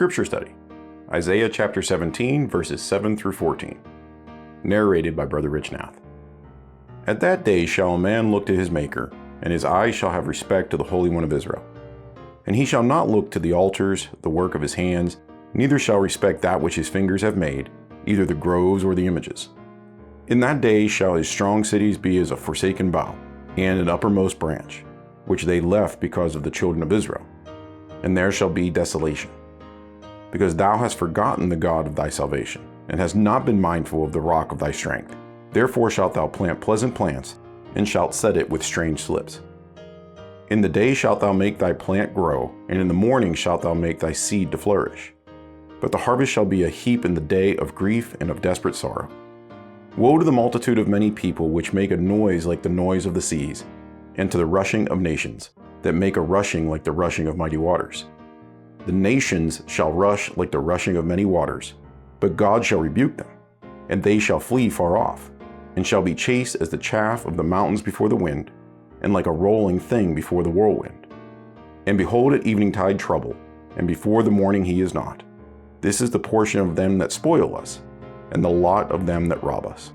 Scripture Study, Isaiah chapter 17, verses 7 through 14. Narrated by Brother Rich Nath. At that day shall a man look to his Maker, and his eyes shall have respect to the Holy One of Israel. And he shall not look to the altars, the work of his hands, neither shall respect that which his fingers have made, either the groves or the images. In that day shall his strong cities be as a forsaken bough, and an uppermost branch, which they left because of the children of Israel. And there shall be desolation, because thou hast forgotten the God of thy salvation, and hast not been mindful of the rock of thy strength. Therefore shalt thou plant pleasant plants, and shalt set it with strange slips. In the day shalt thou make thy plant grow, and in the morning shalt thou make thy seed to flourish. But the harvest shall be a heap in the day of grief and of desperate sorrow. Woe to the multitude of many people which make a noise like the noise of the seas, and to the rushing of nations, that make a rushing like the rushing of mighty waters. The nations shall rush like the rushing of many waters, but God shall rebuke them, and they shall flee far off, and shall be chased as the chaff of the mountains before the wind, and like a rolling thing before the whirlwind. And behold, at eventide trouble, and before the morning he is not. This is the portion of them that spoil us, and the lot of them that rob us.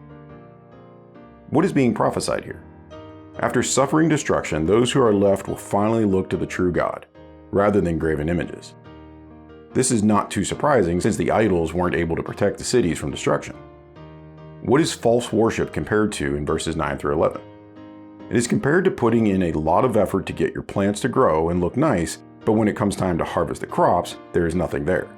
What is being prophesied here? After suffering destruction, those who are left will finally look to the true God, rather than graven images. This is not too surprising, since the idols weren't able to protect the cities from destruction. What is false worship compared to in verses 9 through 11? It is compared to putting in a lot of effort to get your plants to grow and look nice, but when it comes time to harvest the crops, there is nothing there.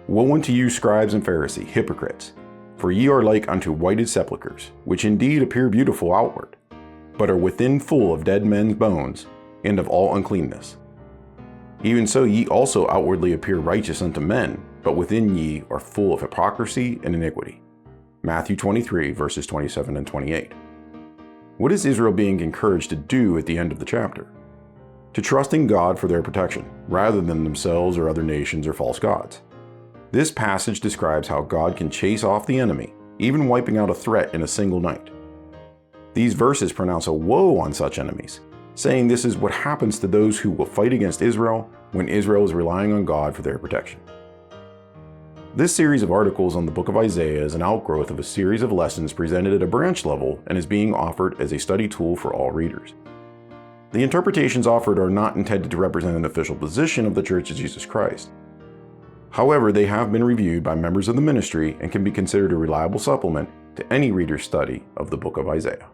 Woe unto you, scribes and Pharisees, hypocrites! For ye are like unto whited sepulchres, which indeed appear beautiful outward, but are within full of dead men's bones, and of all uncleanness. Even so ye also outwardly appear righteous unto men, but within ye are full of hypocrisy and iniquity. Matthew 23, verses 27 and 28. What is Israel being encouraged to do at the end of the chapter? To trust in God for their protection, rather than themselves or other nations or false gods. This passage describes how God can chase off the enemy, even wiping out a threat in a single night. These verses pronounce a woe on such enemies, saying this is what happens to those who will fight against Israel when Israel is relying on God for their protection. This series of articles on the book of Isaiah is an outgrowth of a series of lessons presented at a branch level and is being offered as a study tool for all readers. The interpretations offered are not intended to represent an official position of the Church of Jesus Christ. However, they have been reviewed by members of the ministry and can be considered a reliable supplement to any reader's study of the book of Isaiah.